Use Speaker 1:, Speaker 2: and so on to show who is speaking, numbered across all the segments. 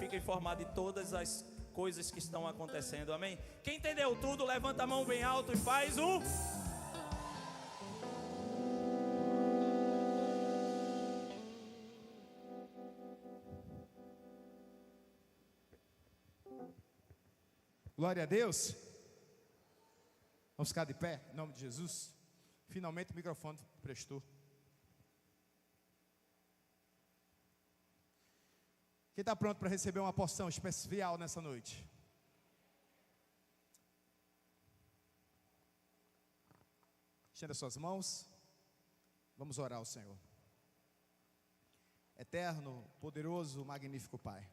Speaker 1: fica informado de todas as coisas que estão acontecendo, amém? Quem entendeu tudo, levanta a mão bem alto e faz um...
Speaker 2: Glória a Deus. Vamos ficar de pé, em nome de Jesus. Finalmente o microfone prestou. Quem está pronto para receber uma porção especial nessa noite? Estenda suas mãos. Vamos orar ao Senhor. Eterno, poderoso, magnífico Pai,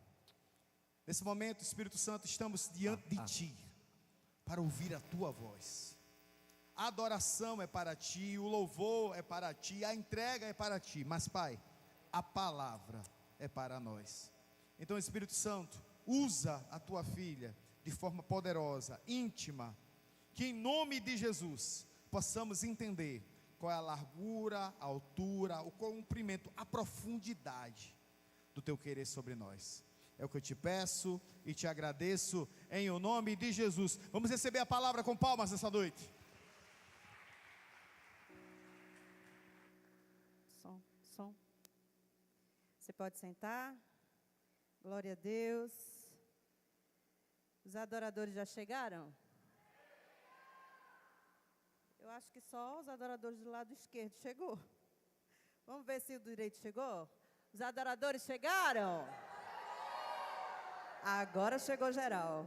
Speaker 2: nesse momento, Espírito Santo, estamos diante de Ti para ouvir a Tua voz. A adoração é para Ti, o louvor é para Ti, a entrega é para Ti. Mas Pai, a palavra é para nós. Então, Espírito Santo, usa a Tua filha de forma poderosa, íntima, que em nome de Jesus possamos entender qual é a largura, a altura, o comprimento, a profundidade do Teu querer sobre nós. É o que eu te peço e te agradeço em o nome de Jesus. Vamos receber a palavra com palmas nessa noite.
Speaker 3: Som. Você pode sentar. Glória a Deus. Os adoradores já chegaram? Eu acho que só os adoradores do lado esquerdo chegou. Vamos ver se o direito chegou. Os adoradores chegaram? Agora chegou geral.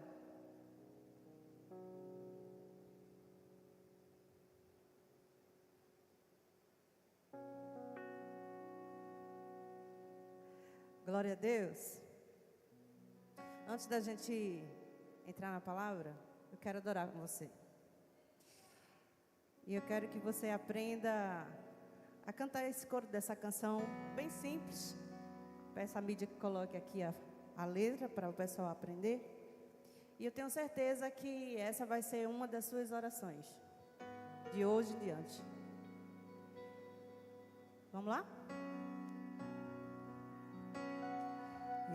Speaker 3: Glória a Deus. Antes da gente entrar na palavra, eu quero adorar com você. E eu quero que você aprenda a cantar esse coro dessa canção bem simples. Peço à mídia que coloque aqui a letra para o pessoal aprender. E eu tenho certeza que essa vai ser uma das suas orações, de hoje em diante. Vamos lá?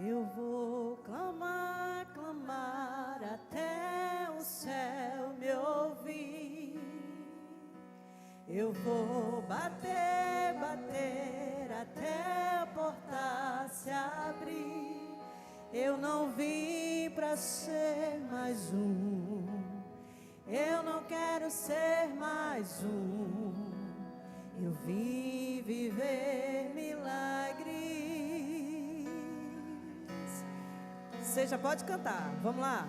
Speaker 3: Eu vou clamar, clamar até o céu me ouvir. Eu vou bater, bater até a porta se abrir. Eu não vim para ser mais um. Eu não quero ser mais um. Eu vim viver milagres. Você já pode cantar, vamos lá.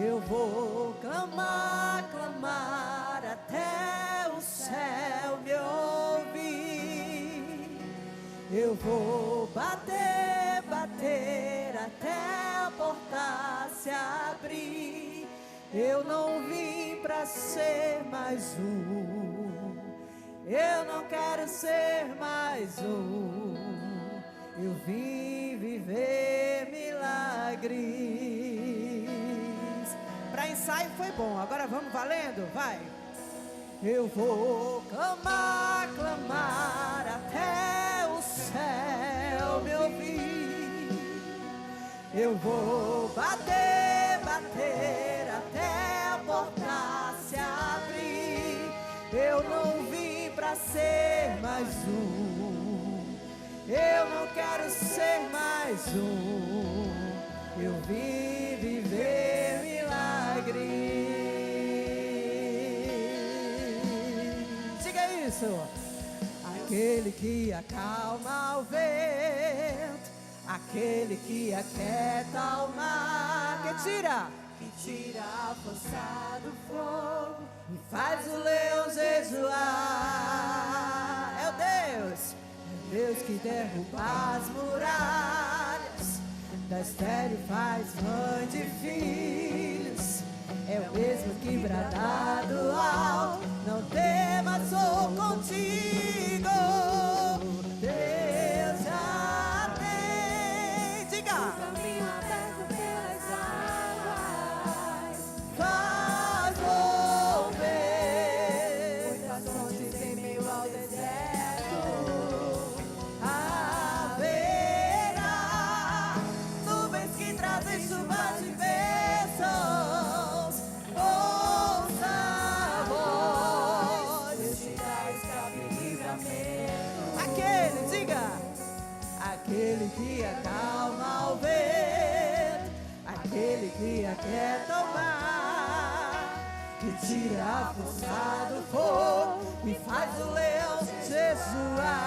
Speaker 3: Eu vou clamar, clamar até o céu me ouvir. Eu vou bater, bater até a porta se abrir. Eu não vim para ser mais um. Eu não quero ser mais um. Eu vim viver milagres. Para ensaio foi bom, agora vamos valendo, vai. Eu vou clamar, clamar até o céu me ouvir. Eu vou bater, bater até a porta se abrir. Eu não vim para ser mais um. Eu não quero ser mais um. Eu vim viver milagres. Diga isso. Aquele que acalma o vento, aquele que aquieta o mar, que tira a força do fogo e faz o leão jejuar. É o Deus que derruba as muralhas, da estéril faz mãe de filhos. É o mesmo que brada do alto, não temas, sou contigo. Deus já tem, diga, o caminho aberto pelas águas, faz volver muitas fontes em meio ao deserto. Haverá nuvens trazem chuva de bênçãos. Ouça a voz, Deus te dá escape e livramento. Aquele, diga, aquele que acalma o vento, aquele que aquieta o mar, que tira a força do fogo e faz o leão jejuar.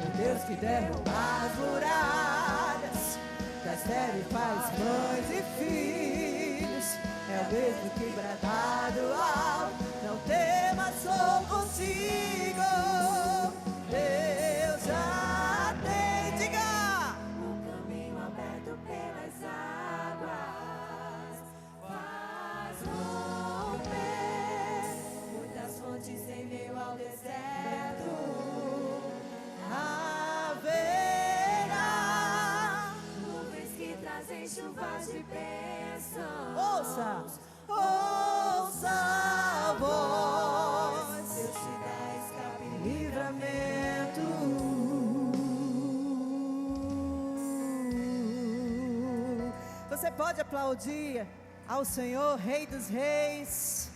Speaker 3: É o Deus que derruba as muralhas, das terras faz mães e filhos. É o mesmo que brada do alto, não temas, sou contigo. Deus já tem, diga, o caminho aberto pelas águas, faz romper muitas fontes em meio ao deserto. Haverá nuvens que trazem chuvas de bênçãos. Ouça, ouça a voz, Deus te dá escape e livramento. Você pode aplaudir ao Senhor, Rei dos Reis,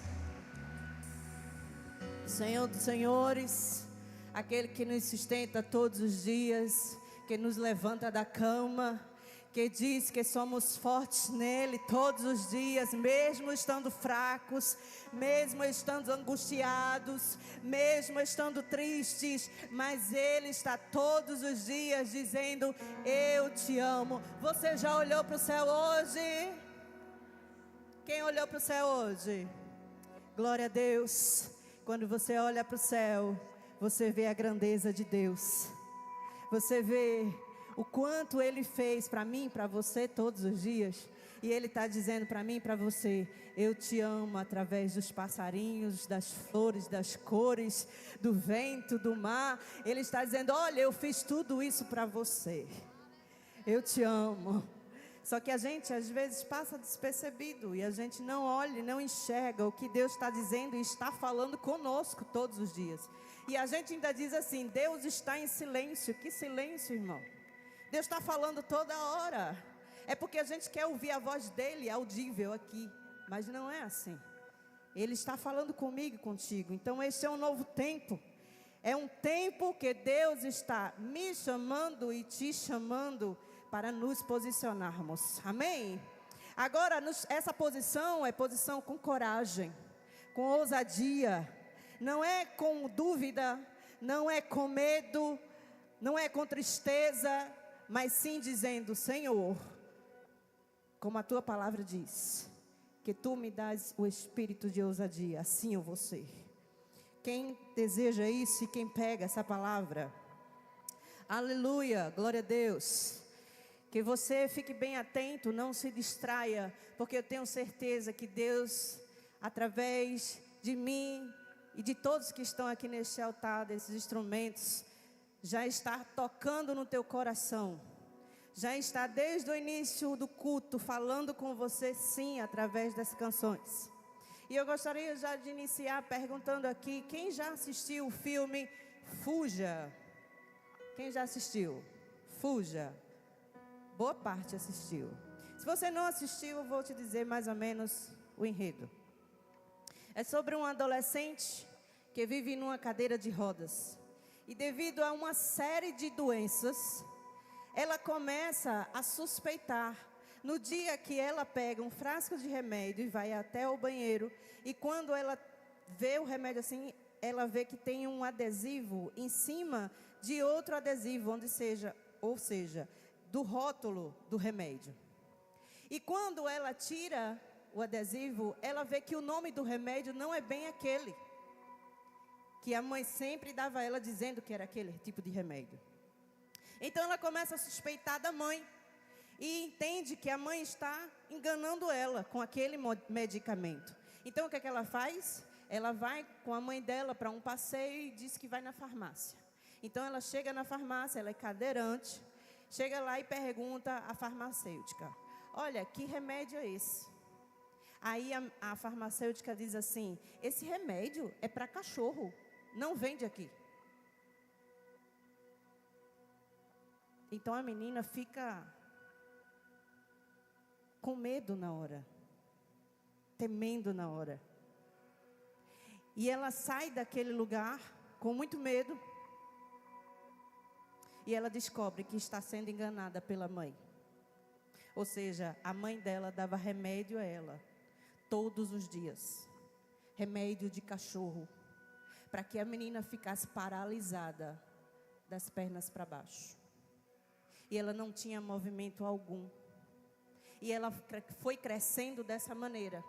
Speaker 3: Senhor dos Senhores, aquele que nos sustenta todos os dias, que nos levanta da cama, que diz que somos fortes nele todos os dias, mesmo estando fracos, mesmo estando angustiados, mesmo estando tristes, mas ele está todos os dias dizendo: eu te amo. Você já olhou para o céu hoje? Quem olhou para o céu hoje? Glória a Deus. Quando você olha para o céu, você vê a grandeza de Deus. Você vê o quanto Ele fez para mim, para você todos os dias. E Ele está dizendo para mim e para você: eu te amo através dos passarinhos, das flores, das cores, do vento, do mar. Ele está dizendo: olha, eu fiz tudo isso para você. Eu te amo. Só que a gente às vezes passa despercebido e a gente não olha, não enxerga o que Deus está dizendo e está falando conosco todos os dias. E a gente ainda diz assim: Deus está em silêncio. Que silêncio, irmão? Deus está falando toda hora. É porque a gente quer ouvir a voz dele audível aqui, mas não é assim. Ele está falando comigo e contigo. Então este é um novo tempo. É um tempo que Deus está me chamando e te chamando para nos posicionarmos. Amém? Agora, essa posição é posição com coragem, com ousadia. Não é com dúvida, não é com medo, não é com tristeza, mas sim dizendo: Senhor, como a tua palavra diz, que tu me dás o espírito de ousadia, assim eu vou ser. Quem deseja isso e quem pega essa palavra, aleluia, glória a Deus. Que você fique bem atento, não se distraia, porque eu tenho certeza que Deus, através de mim e de todos que estão aqui neste altar, desses instrumentos, já está tocando no teu coração. Já está desde o início do culto falando com você, sim, através das canções. E eu gostaria já de iniciar perguntando aqui: quem já assistiu o filme Fuja? Quem já assistiu? Fuja. Boa parte assistiu. Se você não assistiu, eu vou te dizer mais ou menos o enredo. É sobre um adolescente que vive numa cadeira de rodas. E devido a uma série de doenças, ela começa a suspeitar. No dia que ela pega um frasco de remédio e vai até o banheiro, e quando ela vê o remédio assim, ela vê que tem um adesivo em cima de outro adesivo, ou seja, do rótulo do remédio. E quando ela tira o adesivo, ela vê que o nome do remédio não é bem aquele que a mãe sempre dava a ela, dizendo que era aquele tipo de remédio. Então ela começa a suspeitar da mãe e entende que a mãe está enganando ela com aquele medicamento. Então o que é que ela faz? Ela vai com a mãe dela para um passeio e diz que vai na farmácia. Então ela chega na farmácia, ela é cadeirante, chega lá e pergunta à farmacêutica: olha, que remédio é esse? Aí a farmacêutica diz assim: esse remédio é para cachorro, não vende aqui. Então a menina fica com medo na hora, temendo na hora. E ela sai daquele lugar com muito medo. E ela descobre que está sendo enganada pela mãe. Ou seja, a mãe dela dava remédio a ela todos os dias. Remédio de cachorro. Para que a menina ficasse paralisada das pernas para baixo. E ela não tinha movimento algum. E ela foi crescendo dessa maneira.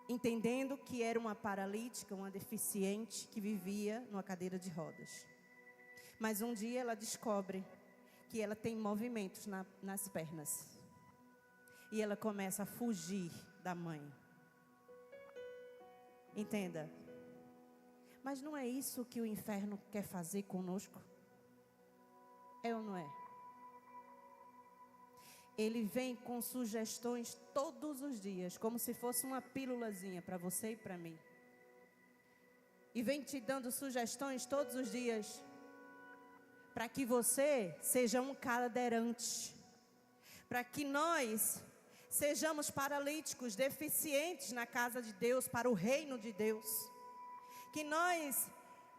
Speaker 3: Entendendo que era uma paralítica, uma deficiente que vivia numa cadeira de rodas. Mas um dia ela descobre que ela tem movimentos nas pernas. E ela começa a fugir da mãe. Entenda. Mas não é isso que o inferno quer fazer conosco? É ou não é? Ele vem com sugestões todos os dias, como se fosse uma pílulazinha para você e para mim. E vem te dando sugestões todos os dias, para que você seja um cadeirante, para que nós sejamos paralíticos, deficientes na casa de Deus, para o reino de Deus. Que nós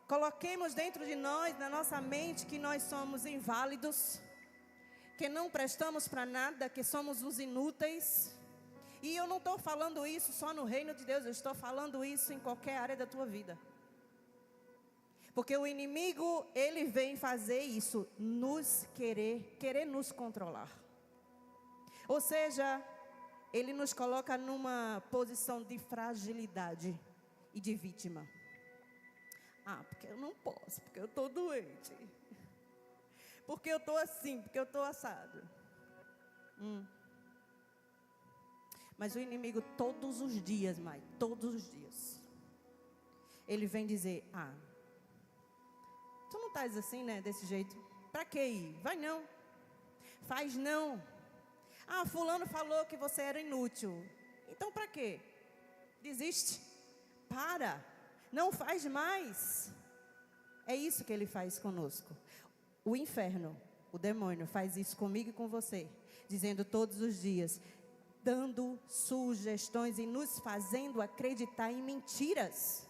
Speaker 3: coloquemos dentro de nós, na nossa mente, que nós somos inválidos, que não prestamos para nada, que somos os inúteis. E eu não estou falando isso só no reino de Deus, eu estou falando isso em qualquer área da tua vida. Porque o inimigo, ele vem fazer isso, querer nos controlar. Ou seja, ele nos coloca numa posição de fragilidade e de vítima. Ah, porque eu não posso, porque eu estou doente. Porque eu estou assim, porque eu estou assado. Mas o inimigo todos os dias, mãe, todos os dias, ele vem dizer, tu não estás assim, né, desse jeito? Para que ir? Vai não. Faz não. Fulano falou que você era inútil. Então para quê? Desiste. Para. Não faz mais. É isso que ele faz conosco. O inferno, o demônio, faz isso comigo e com você. Dizendo todos os dias, dando sugestões e nos fazendo acreditar em mentiras.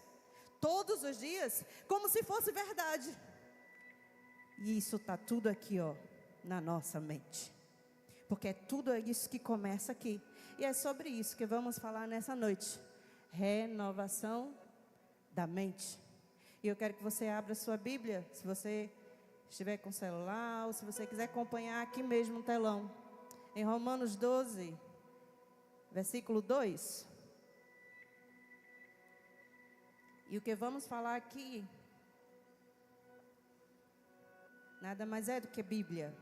Speaker 3: Todos os dias, como se fosse verdade. E isso está tudo aqui, na nossa mente. Porque é tudo isso que começa aqui. E é sobre isso que vamos falar nessa noite. Renovação da mente. E eu quero que você abra sua Bíblia, se você estiver com o celular, ou se você quiser acompanhar aqui mesmo no telão. Em Romanos 12, versículo 2. E o que vamos falar aqui, nada mais é do que Bíblia.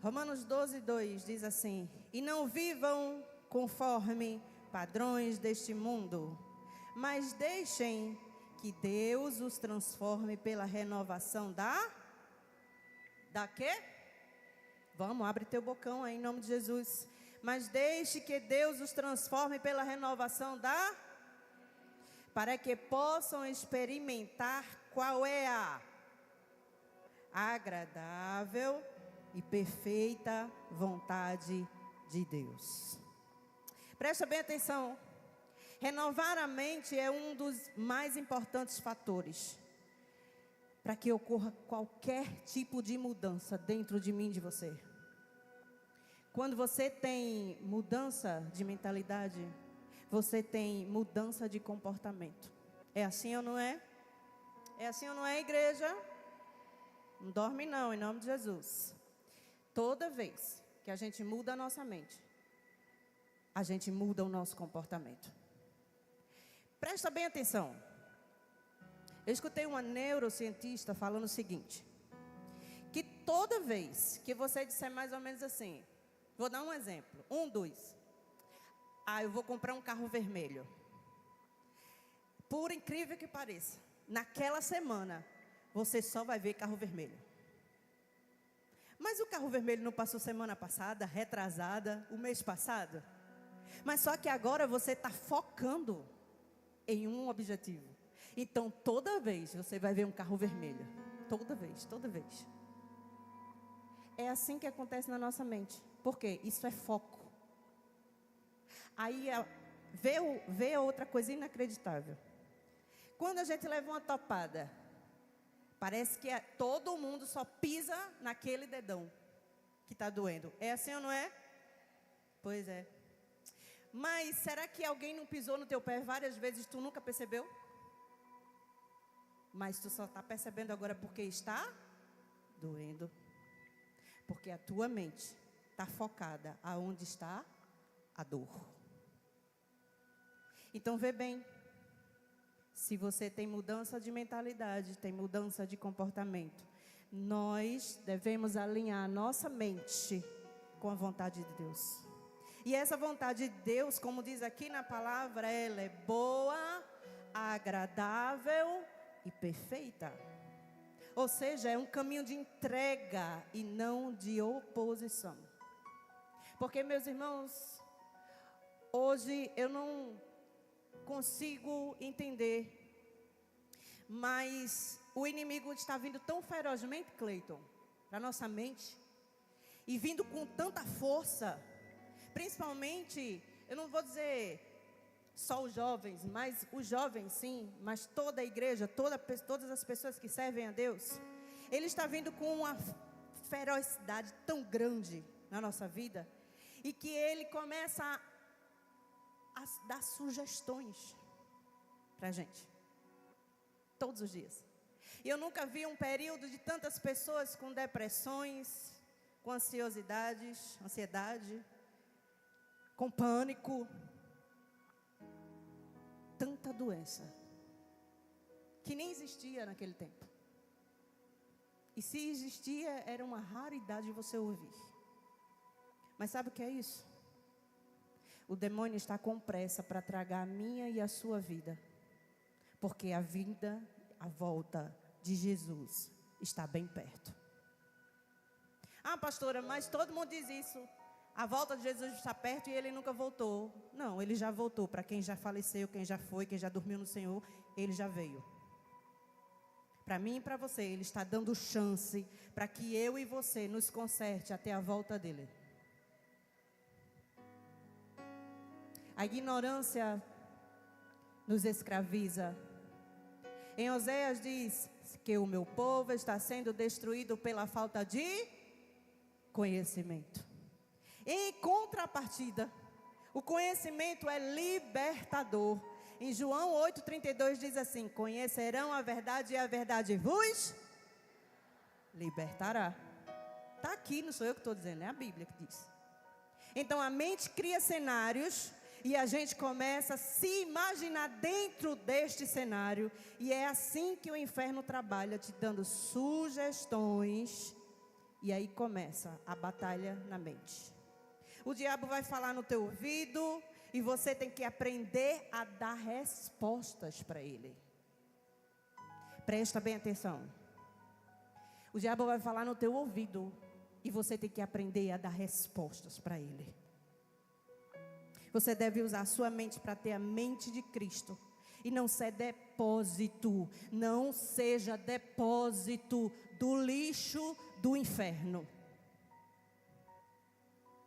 Speaker 3: Romanos 12, 2 diz assim: e não vivam conforme padrões deste mundo, mas deixem que Deus os transforme pela renovação da quê? Vamos, abre teu bocão aí em nome de Jesus. Mas deixe que Deus os transforme pela renovação para que possam experimentar qual é a agradável e perfeita vontade de Deus. Presta bem atenção. Renovar a mente é um dos mais importantes fatores para que ocorra qualquer tipo de mudança dentro de mim e de você. Quando você tem mudança de mentalidade, você tem mudança de comportamento. É assim ou não é? É assim ou não é, igreja? Não dorme não, em nome de Jesus. Toda vez que a gente muda a nossa mente, a gente muda o nosso comportamento. Presta bem atenção. Eu escutei uma neurocientista falando o seguinte: que toda vez que você disser mais ou menos assim, vou dar um exemplo, 1, 2. Eu vou comprar um carro vermelho. Por incrível que pareça, naquela semana, você só vai ver carro vermelho. Mas o carro vermelho não passou semana passada, retrasada, o mês passado? Mas só que agora você está focando em um objetivo. Então, toda vez você vai ver um carro vermelho. Toda vez, toda vez. é assim que acontece na nossa mente. Por quê? Isso é foco. Aí vê outra coisa inacreditável. Quando a gente leva uma topada, parece que todo mundo só pisa naquele dedão que está doendo. É assim ou não é? Pois é. Mas será que alguém não pisou no teu pé várias vezes e tu nunca percebeu? Mas tu só está percebendo agora porque está doendo. Porque a tua mente está focada aonde está a dor. Então vê bem. Se você tem mudança de mentalidade, tem mudança de comportamento, nós devemos alinhar a nossa mente com a vontade de Deus. E essa vontade de Deus, como diz aqui na palavra, ela é boa, agradável e perfeita. Ou seja, é um caminho de entrega e não de oposição. Porque, meus irmãos, hoje eu não consigo entender, mas o inimigo está vindo tão ferozmente, Cleiton, para nossa mente, e vindo com tanta força, principalmente, eu não vou dizer só os jovens, mas os jovens sim, mas toda a igreja, todas as pessoas que servem a Deus, ele está vindo com uma ferocidade tão grande na nossa vida, e que ele começa a dar sugestões para a gente, todos os dias. E eu nunca vi um período de tantas pessoas com depressões, com ansiedade, com pânico, tanta doença, que nem existia naquele tempo. E se existia, era uma raridade você ouvir. Mas sabe o que é isso? O demônio está com pressa para tragar a minha e a sua vida. Porque a vida, a volta de Jesus está bem perto. Ah, pastora, mas todo mundo diz isso. A volta de Jesus está perto e ele nunca voltou. Não, ele já voltou. Para quem já faleceu, quem já foi, quem já dormiu no Senhor, ele já veio. Para mim e para você, ele está dando chance para que eu e você nos conserte até a volta dele. A ignorância nos escraviza. Em Oséias diz que o meu povo está sendo destruído pela falta de conhecimento. Em contrapartida, o conhecimento é libertador. Em João 8,32 diz assim: conhecerão a verdade e a verdade vos libertará. Está aqui, não sou eu que estou dizendo, é a Bíblia que diz. Então a mente cria cenários e a gente começa a se imaginar dentro deste cenário. E é assim que o inferno trabalha, te dando sugestões. E aí começa a batalha na mente. O diabo vai falar no teu ouvido e você tem que aprender a dar respostas para ele. Presta bem atenção. O diabo vai falar no teu ouvido e você tem que aprender a dar respostas para ele. Você deve usar a sua mente para ter a mente de Cristo. E não ser depósito. Não seja depósito do lixo do inferno.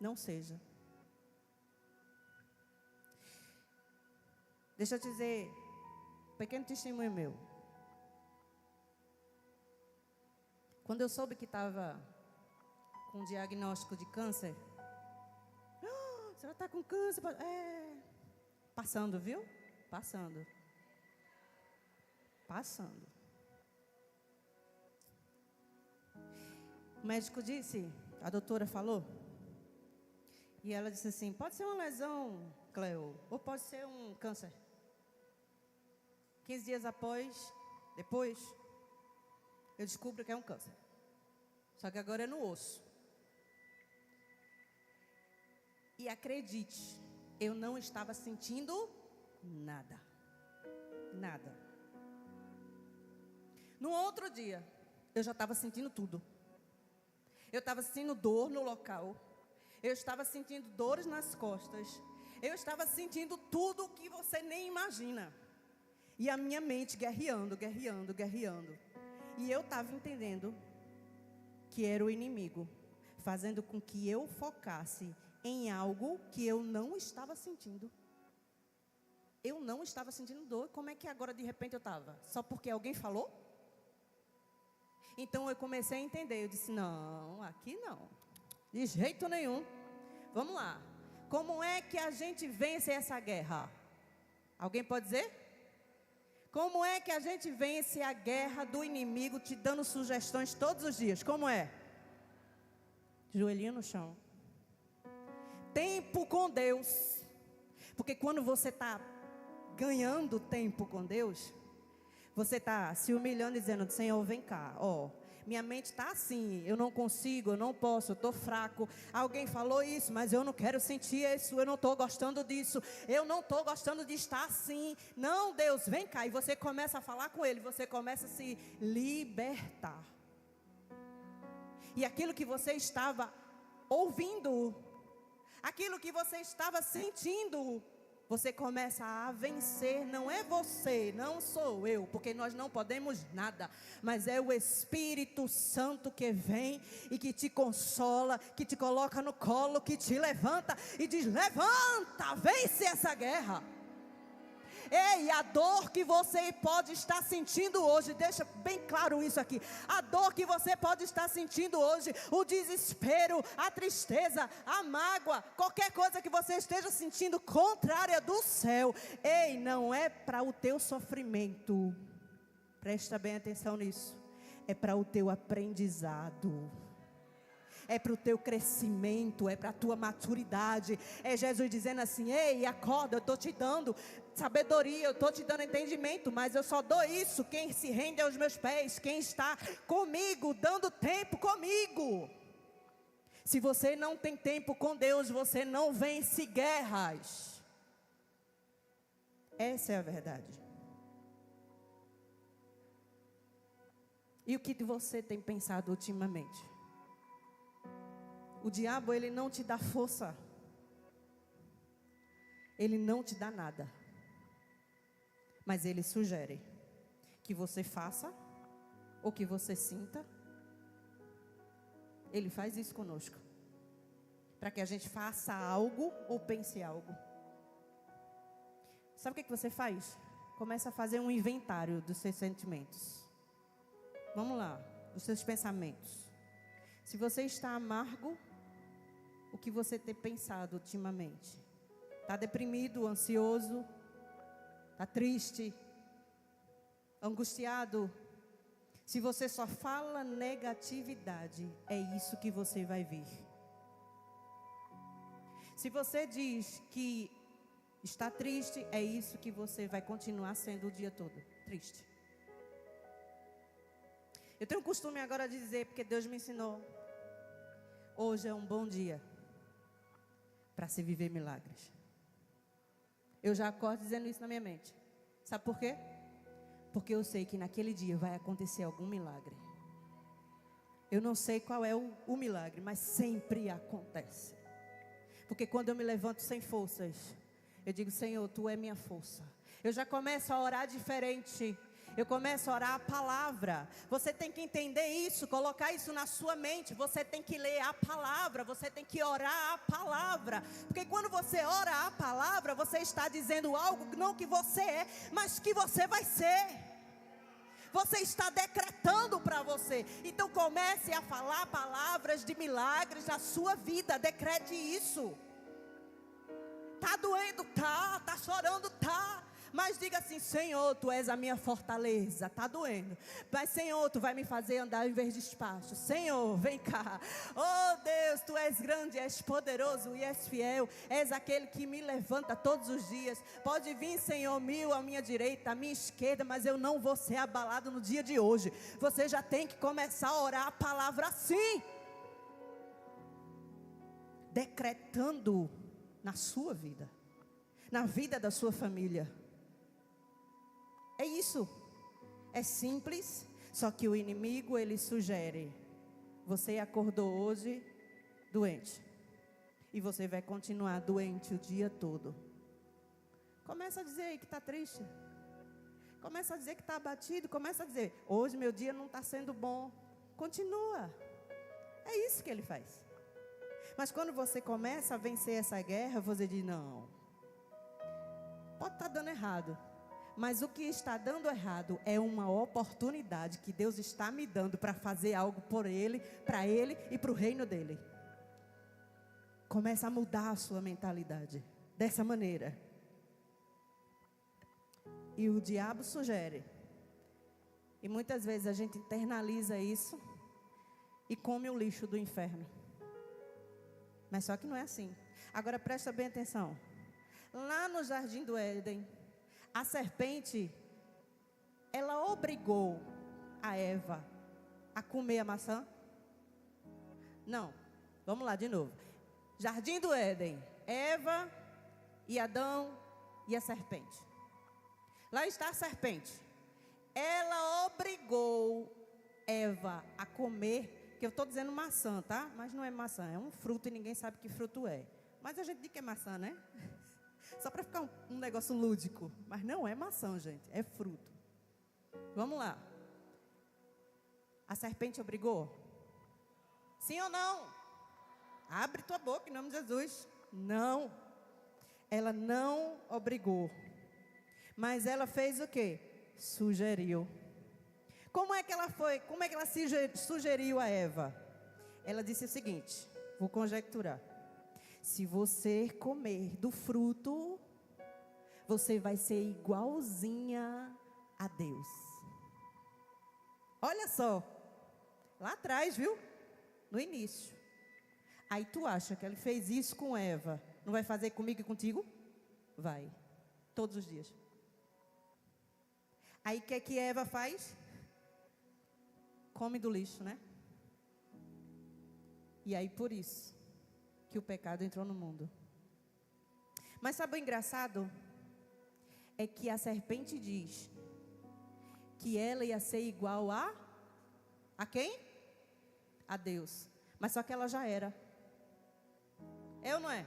Speaker 3: Não seja. Deixa eu te dizer, um pequeno testemunho meu. Quando eu soube que estava com um diagnóstico de câncer, a senhora está com câncer? Passando, viu? Passando. O médico disse, a doutora falou, e ela disse assim: pode ser uma lesão, Cleo, ou pode ser um câncer. 15 dias depois, eu descubro que é um câncer. Só que agora é no osso. E acredite, eu não estava sentindo nada. Nada. No outro dia, eu já estava sentindo tudo. Eu estava sentindo dor no local. Eu estava sentindo dores nas costas. Eu estava sentindo tudo o que você nem imagina. E a minha mente guerreando. E eu estava entendendo que era o inimigo fazendo com que eu focasse em algo que eu não estava sentindo. Eu não estava sentindo dor. Como é que agora de repente eu estava? Só porque alguém falou? Então eu comecei a entender. Eu disse, não, aqui não. De jeito nenhum. Vamos lá. Como é que a gente vence essa guerra? Alguém pode dizer? Como é que a gente vence a guerra do inimigo te dando sugestões todos os dias? Como é? Joelhinho no chão. Tempo com Deus. Porque quando você está ganhando tempo com Deus, você está se humilhando e dizendo, Senhor, vem cá, ó. Minha mente está assim, eu não consigo, eu não posso, eu estou fraco. Alguém falou isso, mas eu não quero sentir isso, eu não estou gostando disso. Eu não estou gostando de estar assim. Não, Deus, vem cá. E você começa a falar com Ele, você começa a se libertar. E aquilo que você estava ouvindo, aquilo que você estava sentindo, você começa a vencer. Não é você, não sou eu, porque nós não podemos nada, mas é o Espírito Santo que vem e que te consola, que te coloca no colo, que te levanta e diz, levanta, vence essa guerra. Ei, a dor que você pode estar sentindo hoje, deixa bem claro isso aqui. A dor que você pode estar sentindo hoje, o desespero, a tristeza, a mágoa, qualquer coisa que você esteja sentindo contrária do céu. Ei, não é para o teu sofrimento. Presta bem atenção nisso. É para o teu aprendizado. É para o teu crescimento, é para a tua maturidade. É Jesus dizendo assim, ei, acorda, eu estou te dando sabedoria, eu estou te dando entendimento, mas eu só dou isso quem se rende aos meus pés, quem está comigo, dando tempo comigo. Se você não tem tempo com Deus, você não vence guerras. Essa é a verdade. E o que você tem pensado ultimamente? O diabo, ele não te dá força. Ele não te dá nada. Mas ele sugere que você faça, ou que você sinta. Ele faz isso conosco. Para que a gente faça algo, ou pense algo. Sabe o que você faz? Começa a fazer um inventário dos seus sentimentos. Vamos lá, dos seus pensamentos. Se você está amargo, o que você tem pensado ultimamente? Está deprimido, ansioso? Está triste? Angustiado? Se você só fala negatividade, é isso que você vai vir. Se você diz que está triste, é isso que você vai continuar sendo o dia todo, triste. Eu tenho o costume agora de dizer, porque Deus me ensinou, hoje é um bom dia para se viver milagres. Eu já acordo dizendo isso na minha mente. Sabe por quê? Porque eu sei que naquele dia vai acontecer algum milagre. Eu não sei qual é o milagre, mas sempre acontece. Porque quando eu me levanto sem forças, eu digo, Senhor, Tu é minha força. Eu já começo a orar diferente. Eu começo a orar a palavra. Você tem que entender isso, colocar isso na sua mente. Você tem que ler a palavra, você tem que orar a palavra. Porque quando você ora a palavra, você está dizendo algo não que você é, mas que você vai ser. Você está decretando para você. Então comece a falar palavras de milagres na sua vida. Decrete isso. Está doendo? Tá. Está chorando? Tá. Mas diga assim, Senhor, Tu és a minha fortaleza. Está doendo, mas Senhor, Tu vai me fazer andar em vez de espaço. Senhor, vem cá. Oh Deus, Tu és grande, és poderoso e és fiel. És aquele que me levanta todos os dias. Pode vir, Senhor, 1000 à minha direita, à minha esquerda, mas eu não vou ser abalado no dia de hoje. Você já tem que começar a orar a palavra assim, decretando na sua vida, na vida da sua família. É isso. É simples, só que o inimigo, ele sugere. Você acordou hoje doente. E você vai continuar doente o dia todo. Começa a dizer aí que está triste. Começa a dizer que está abatido. Começa a dizer, hoje meu dia não está sendo bom. Continua. É isso que ele faz. Mas quando você começa a vencer essa guerra, você diz, não, pode estar dando errado. Mas o que está dando errado é uma oportunidade que Deus está me dando para fazer algo por Ele, para Ele e para o reino dEle. Começa a mudar a sua mentalidade dessa maneira. E o diabo sugere. E muitas vezes a gente internaliza isso e come o lixo do inferno. Mas só que não é assim. Agora presta bem atenção. Lá no jardim do Éden, a serpente, ela obrigou a Eva a comer a maçã? Não. Vamos lá de novo. Jardim do Éden, Eva e Adão e a serpente. Lá está a serpente. Ela obrigou Eva a comer, que eu estou dizendo maçã, tá? Mas não é maçã, é um fruto e ninguém sabe que fruto é. Mas a gente diz que é maçã, né? Só para ficar um negócio lúdico. Mas não é maçã, gente, é fruto. Vamos lá. A serpente obrigou? Sim ou não? Abre tua boca em nome de Jesus. Não. Ela não obrigou. Mas ela fez o quê? Sugeriu. Como é que ela sugeriu a Eva? Ela disse o seguinte, vou conjecturar. Se você comer do fruto, você vai ser igualzinha a Deus. Olha só, lá atrás, viu? No início. Aí tu acha que ele fez isso com Eva, não vai fazer comigo e contigo? Vai, todos os dias. Aí o que Eva faz? Come do lixo, né? E aí por isso que o pecado entrou no mundo. Mas sabe o engraçado? É que a serpente diz que ela ia ser igual a quem? A Deus. Mas só que ela já era. É ou não é?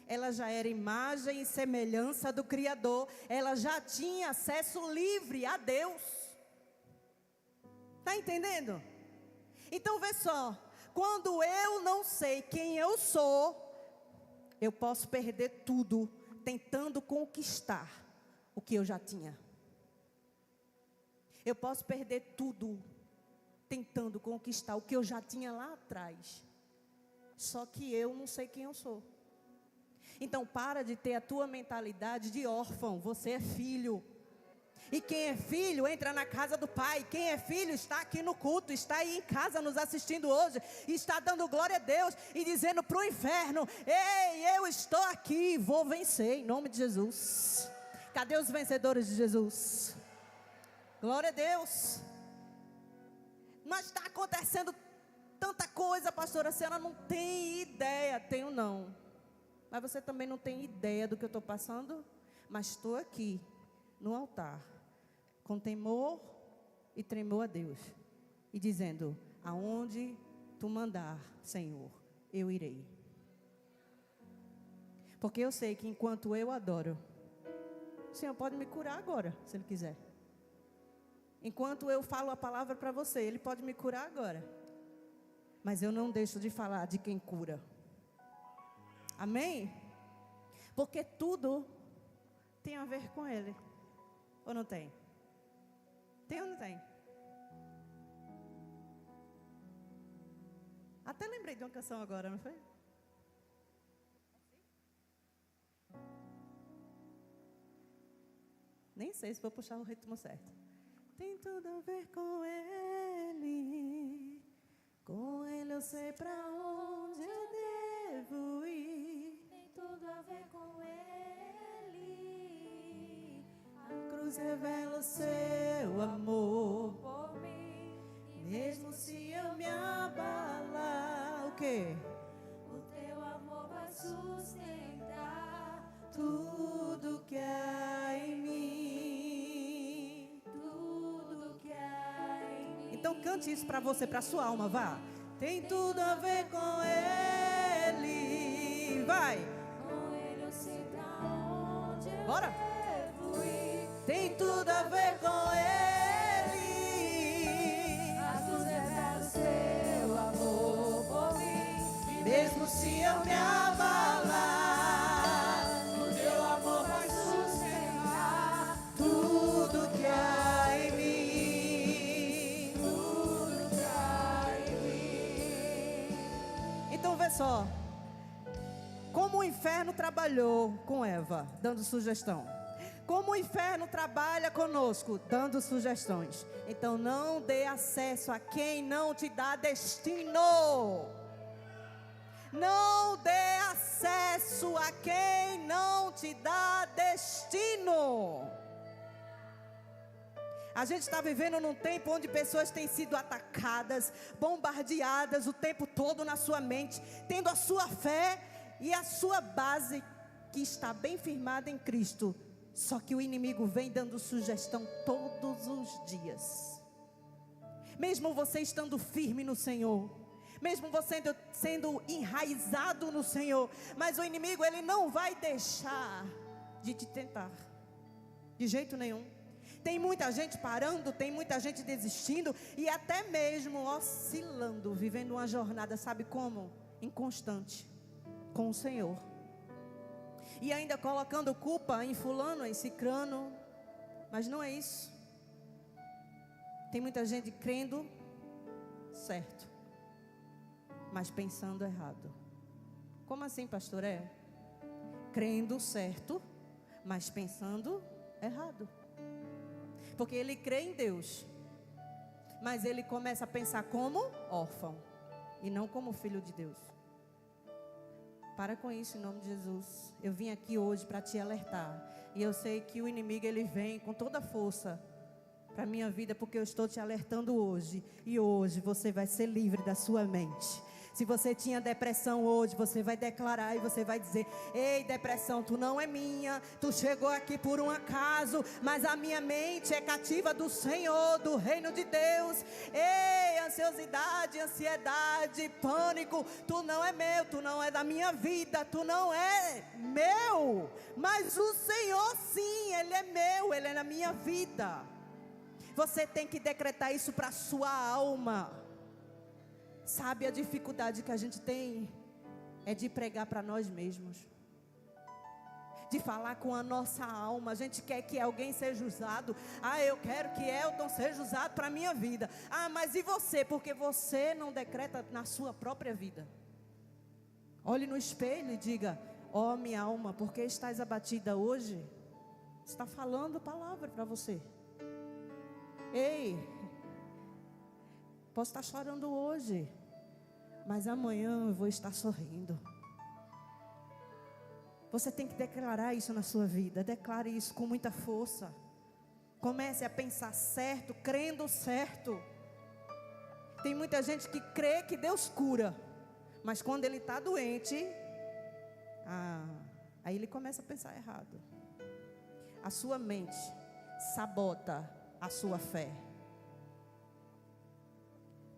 Speaker 3: Ela já era imagem e semelhança do Criador. Ela já tinha acesso livre a Deus. Está entendendo? Então vê só. Quando eu não sei quem eu sou, eu posso perder tudo tentando conquistar o que eu já tinha. Eu posso perder tudo tentando conquistar o que eu já tinha lá atrás. Só que eu não sei quem eu sou. Então para de ter a tua mentalidade de órfão. Você é filho. E quem é filho entra na casa do pai. Quem é filho está aqui no culto, está aí em casa nos assistindo hoje, está dando glória a Deus e dizendo para o inferno: ei, eu estou aqui, vou vencer em nome de Jesus. Cadê os vencedores de Jesus? Glória a Deus. Mas está acontecendo tanta coisa, pastora, a senhora não tem ideia. Tenho não. Mas você também não tem ideia do que eu estou passando? Mas estou aqui no altar, com temor e tremor a Deus, e dizendo: aonde tu mandar, Senhor, eu irei. Porque eu sei que enquanto eu adoro, o Senhor pode me curar agora, se Ele quiser. Enquanto eu falo a palavra para você, Ele pode me curar agora. Mas eu não deixo de falar de quem cura. Amém? Porque tudo tem a ver com Ele. Ou não tem? Tem ou não tem? Até lembrei de uma canção agora, não foi? Nem sei se vou puxar o ritmo certo. Tem tudo a ver com Ele. Com Ele eu sei pra onde eu devo ir.
Speaker 4: Tem tudo a ver com Ele.
Speaker 3: A cruz revela o seu amor.
Speaker 4: Por mim.
Speaker 3: Mesmo se eu me abalar, o quê?
Speaker 4: O teu amor vai sustentar
Speaker 3: Tudo que há em mim.
Speaker 4: tudo que há em mim.
Speaker 3: Então cante isso pra você, pra sua alma, vá. Tem tudo a ver com Ele. Vai.
Speaker 4: Com Ele eu sei pra onde eu
Speaker 3: Bora.
Speaker 4: devo ir.
Speaker 3: Tem tudo a ver com Ele.
Speaker 4: A cruz revela o seu amor por mim.
Speaker 3: Mesmo Vamos ver só. Como o inferno trabalhou com Eva, dando sugestão. Como o inferno trabalha conosco, dando sugestões. Então não dê acesso a quem não te dá destino. Não dê acesso a quem não te dá destino. A gente está vivendo num tempo onde pessoas têm sido atacadas, bombardeadas o tempo todo na sua mente, tendo a sua fé e a sua base que está bem firmada em Cristo. Só que o inimigo vem dando sugestão todos os dias. Mesmo você estando firme no Senhor, mesmo você sendo enraizado no Senhor, mas o inimigo, ele não vai deixar de te tentar, de jeito nenhum. Tem muita gente parando, tem muita gente desistindo e até mesmo oscilando, vivendo uma jornada, sabe como? Inconstante com o Senhor. E ainda colocando culpa em fulano, em cicrano. Mas não é isso. Tem muita gente crendo certo, mas pensando errado. Como assim, pastor? Crendo certo, mas pensando errado. Porque ele crê em Deus, mas ele começa a pensar como órfão e não como filho de Deus. Para com isso em nome de Jesus. Eu vim aqui hoje para te alertar. E eu sei que o inimigo, ele vem com toda a força para a minha vida, porque eu estou te alertando hoje. E hoje você vai ser livre da sua mente. Se você tinha depressão hoje, você vai declarar e você vai dizer: ei, depressão, tu não é minha, tu chegou aqui por um acaso, mas a minha mente é cativa do Senhor, do reino de Deus. Ei, ansiosidade, ansiedade, pânico, tu não é meu, tu não é da minha vida, tu não é meu, mas o Senhor sim, Ele é meu, Ele é na minha vida. Você tem que decretar isso para a sua alma. Sabe, a dificuldade que a gente tem é de pregar para nós mesmos, de falar com a nossa alma. A gente quer que alguém seja usado. Eu quero que Elton seja usado para a minha vida. Mas e você? Porque você não decreta na sua própria vida. Olhe no espelho e diga: ó, minha alma, por que estás abatida hoje? Está falando palavra para você. Ei, posso estar chorando hoje, mas amanhã eu vou estar sorrindo. Você tem que declarar isso na sua vida. Declare isso com muita força. Comece a pensar certo, crendo certo. Tem muita gente que crê que Deus cura, mas quando ele está doente, aí ele começa a pensar errado. A sua mente sabota a sua fé.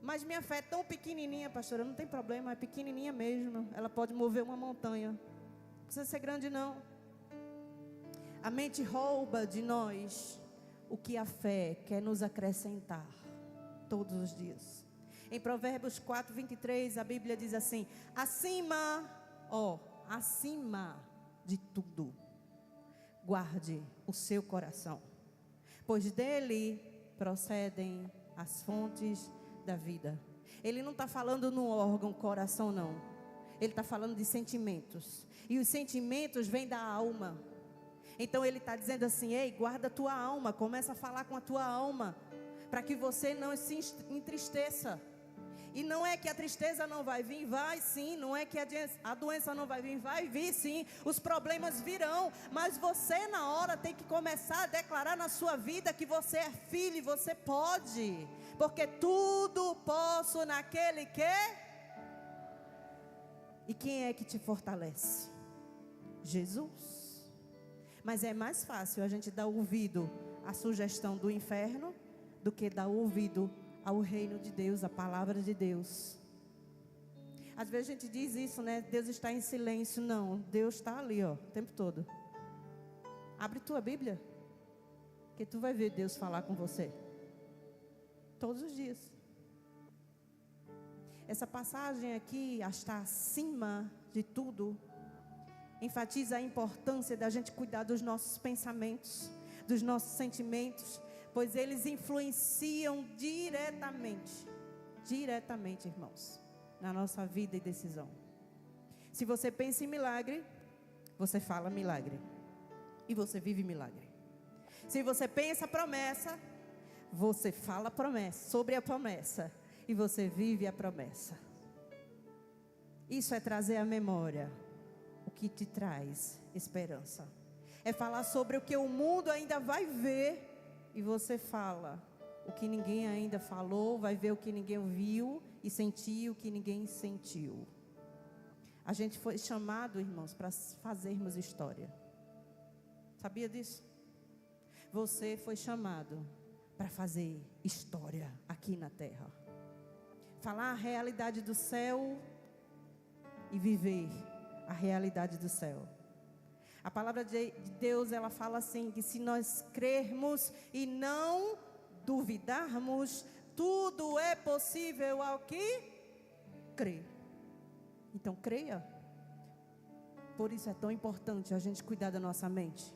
Speaker 3: Mas minha fé é tão pequenininha, pastora, não tem problema, é pequenininha mesmo. Ela pode mover uma montanha. Não precisa ser grande não. A mente rouba de nós o que a fé quer nos acrescentar todos os dias. Em Provérbios 4:23, a Bíblia diz assim: acima de tudo, guarde o seu coração, pois dele procedem as fontes da vida. Ele não está falando no órgão coração não. Ele está falando de sentimentos. E os sentimentos vêm da alma. Então ele está dizendo assim: ei, guarda a tua alma. Começa a falar com a tua alma, para que você não se entristeça. E não é que a tristeza não vai vir, vai sim. Não é que a doença não vai vir sim. Os problemas virão, mas você na hora tem que começar a declarar na sua vida que você é filho e você pode. Porque tudo posso naquele que... E quem é que te fortalece? Jesus. Mas é mais fácil a gente dar ouvido à sugestão do inferno do que dar ouvido ao reino de Deus, à palavra de Deus. Às vezes a gente diz isso, né? Deus está em silêncio. Não, Deus está ali, o tempo todo. Abre tua Bíblia, que tu vai ver Deus falar com você todos os dias. Essa passagem aqui, está acima de tudo, enfatiza a importância da gente cuidar dos nossos pensamentos, dos nossos sentimentos, pois eles influenciam diretamente, irmãos, na nossa vida e decisão. Se você pensa em milagre, você fala milagre. E você vive milagre. Se você pensa promessa, você fala promessa, sobre a promessa. E você vive a promessa. Isso é trazer à memória o que te traz esperança. É falar sobre o que o mundo ainda vai ver. E você fala o que ninguém ainda falou, vai ver o que ninguém viu e sentir o que ninguém sentiu. A gente foi chamado, irmãos, para fazermos história. Sabia disso? Você foi chamado para fazer história aqui na terra. Falar a realidade do céu e viver a realidade do céu. A palavra de Deus, ela fala assim, que se nós crermos e não duvidarmos, tudo é possível ao que crê. Então creia. Por isso é tão importante a gente cuidar da nossa mente.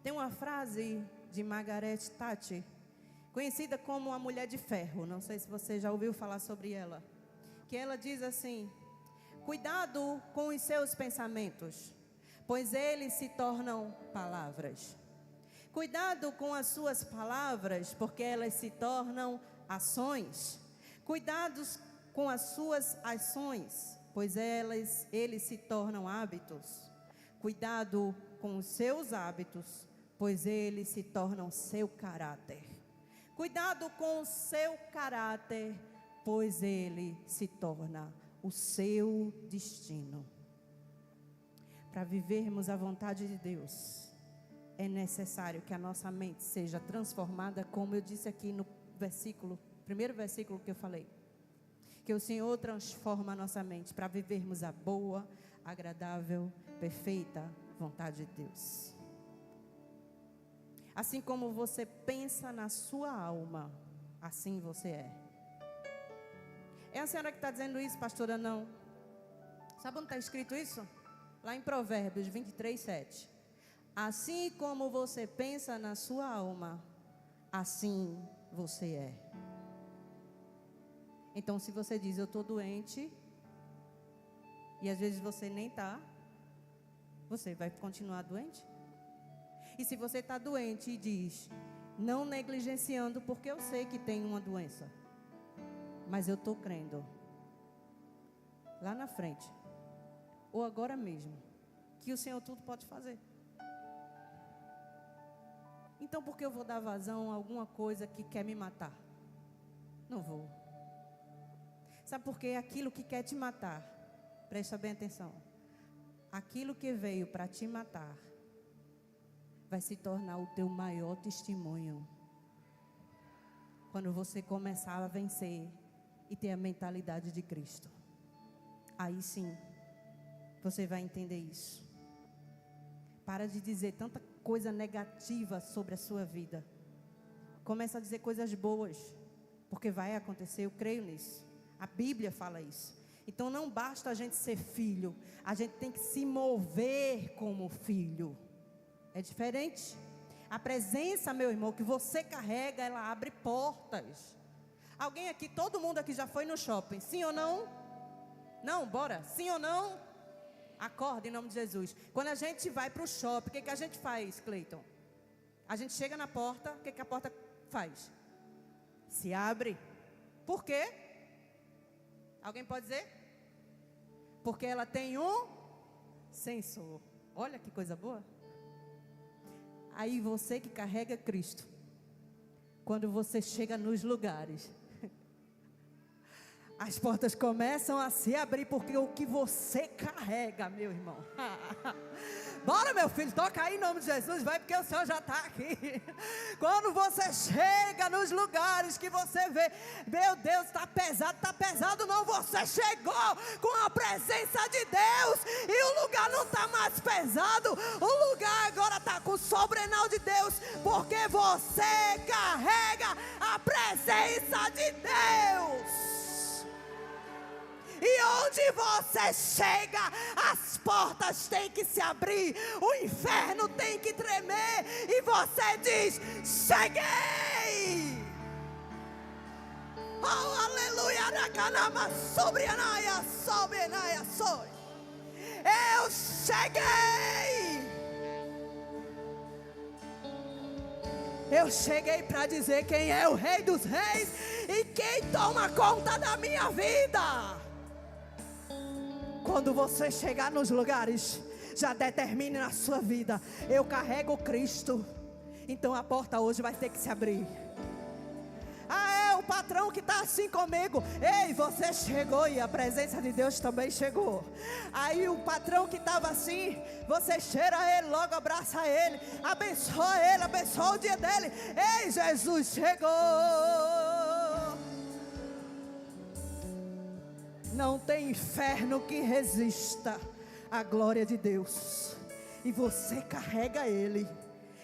Speaker 3: Tem uma frase de Margaret Thatcher, conhecida como a Mulher de Ferro. Não sei se você já ouviu falar sobre ela. Que ela diz assim: cuidado com os seus pensamentos, pois eles se tornam palavras. Cuidado com as suas palavras, porque elas se tornam ações. Cuidados com as suas ações, pois eles se tornam hábitos. Cuidado com os seus hábitos, pois eles se tornam seu caráter. Cuidado com o seu caráter, pois ele se torna o seu destino. Para vivermos a vontade de Deus, é necessário que a nossa mente seja transformada, como eu disse aqui no primeiro versículo que eu falei. Que o Senhor transforma a nossa mente para vivermos a boa, agradável, perfeita vontade de Deus. Assim como você pensa na sua alma, assim você é. É a senhora que está dizendo isso, pastora? Não. Sabe onde está escrito isso? Lá em Provérbios 23, 7. Assim como você pensa na sua alma, assim você é. Então, se você diz, eu estou doente, e às vezes você nem está, você vai continuar doente? E se você está doente e diz, não negligenciando, porque eu sei que tem uma doença, mas eu estou crendo, lá na frente, ou agora mesmo, que o Senhor tudo pode fazer. Então, por que eu vou dar vazão a alguma coisa que quer me matar? Não vou. Sabe por quê? Aquilo que quer te matar, presta bem atenção, aquilo que veio para te matar, vai se tornar o teu maior testemunho. Quando você começar a vencer e ter a mentalidade de Cristo. Aí sim, você vai entender isso. Para de dizer tanta coisa negativa sobre a sua vida. Começa a dizer coisas boas, porque vai acontecer, eu creio nisso. A Bíblia fala isso. Então não basta a gente ser filho, a gente tem que se mover como filho. É diferente. A presença, meu irmão, que você carrega, ela abre portas. Alguém aqui, todo mundo aqui já foi no shopping, sim ou não? Não, bora, sim ou não? Acorda em nome de Jesus. Quando a gente vai para o shopping, o que a gente faz, Cleiton? A gente chega na porta, o que a porta faz? Se abre. Por quê? Alguém pode dizer? Porque ela tem um sensor. Olha que coisa boa. Aí você que carrega Cristo, quando você chega nos lugares, as portas começam a se abrir, porque o que você carrega, meu irmão. Bora, meu filho, toca aí em nome de Jesus, vai, porque o Senhor já está aqui. Quando você chega nos lugares que você vê, meu Deus, está pesado não, você chegou com a presença de Deus, e o lugar não está mais pesado, o lugar agora está com o sobrenatural de Deus, porque você carrega a presença de Deus. E onde você chega, as portas têm que se abrir, o inferno tem que tremer, e você diz, cheguei! Oh, aleluia, nacanama, sobre anaia, sobe anaia, sobe. Eu cheguei! Eu cheguei para dizer quem é o Rei dos Reis e quem toma conta da minha vida. Quando você chegar nos lugares, já determine na sua vida: eu carrego Cristo. Então a porta hoje vai ter que se abrir. Ah, é o patrão que está assim comigo. Ei, você chegou e a presença de Deus também chegou. Aí o patrão que estava assim, você cheira ele, logo abraça ele, abençoa o dia dele. Ei, Jesus chegou. Não tem inferno que resista à glória de Deus. E você carrega ele.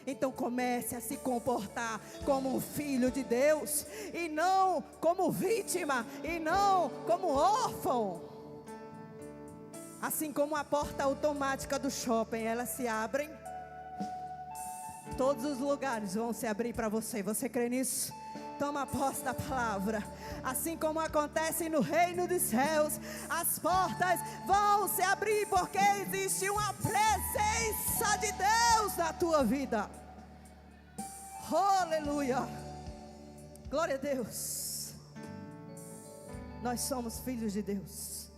Speaker 3: Então comece a se comportar como um filho de Deus, e não como vítima, e não como órfão. Assim como a porta automática do shopping, elas se abrem, todos os lugares vão se abrir para você. Você crê nisso? Toma posse da palavra. Assim como acontece no reino dos céus, as portas vão se abrir, porque existe uma presença de Deus na tua vida. Aleluia. Glória a Deus. Nós somos filhos de Deus.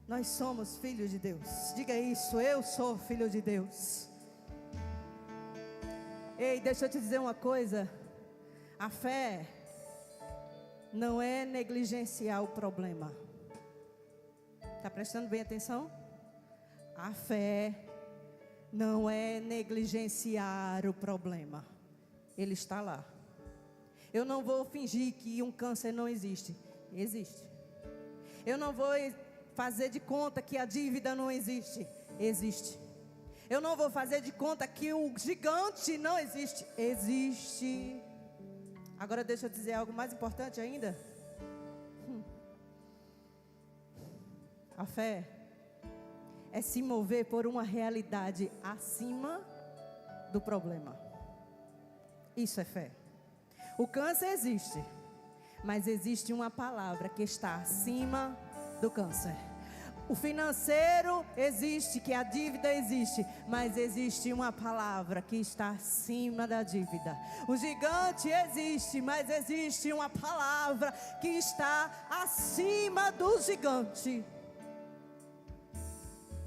Speaker 3: Nós somos filhos de Deus. Diga isso: eu sou filho de Deus. Ei, deixa eu te dizer uma coisa. A fé não é negligenciar o problema. Está prestando bem atenção? A fé não é negligenciar o problema. Ele está lá. Eu não vou fingir que um câncer não existe. Existe. Eu não vou fazer de conta que a dívida não existe. Existe. Eu não vou fazer de conta que o gigante não existe. Existe. Agora deixa eu dizer algo mais importante ainda. A fé é se mover por uma realidade acima do problema. Isso é fé. O câncer existe, mas existe uma palavra que está acima do câncer. O financeiro existe, que a dívida existe, mas existe uma palavra que está acima da dívida. O gigante existe, mas existe uma palavra que está acima do gigante.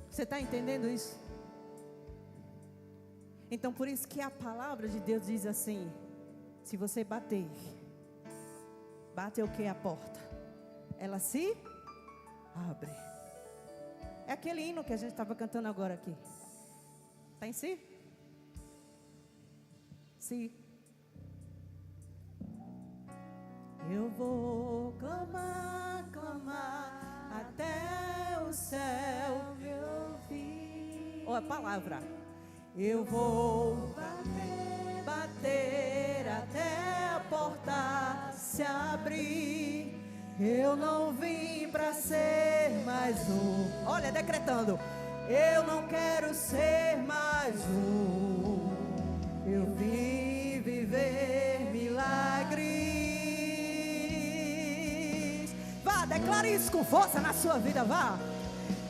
Speaker 3: Você está entendendo isso? Então por isso que a palavra de Deus diz assim: se você bater o que? A porta, ela se abre. É aquele hino que a gente estava cantando agora aqui. Está em si? Si. Eu vou clamar, clamar até o céu me ouvir. Ó, a palavra. Eu vou bater, bater até a porta se abrir. Eu não vim para ser mais um. Olha, decretando. Eu não quero ser mais um. Eu vim viver milagres. Vá, declare isso com força na sua vida, vá.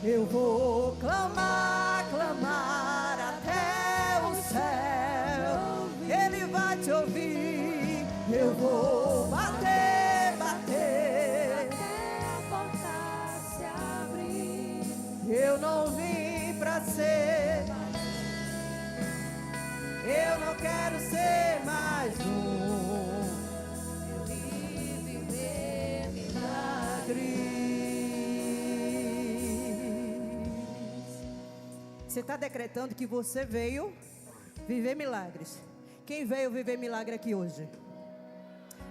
Speaker 3: Eu vou clamar, clamar até o céu. Ele vai te ouvir. Eu vou bater, bater
Speaker 4: até a porta se abrir.
Speaker 3: Eu não vim pra ser. Eu não quero ser mais um.
Speaker 4: Eu vim viver
Speaker 3: Milagres. Você está decretando que você veio viver milagres. Quem veio viver milagre aqui hoje?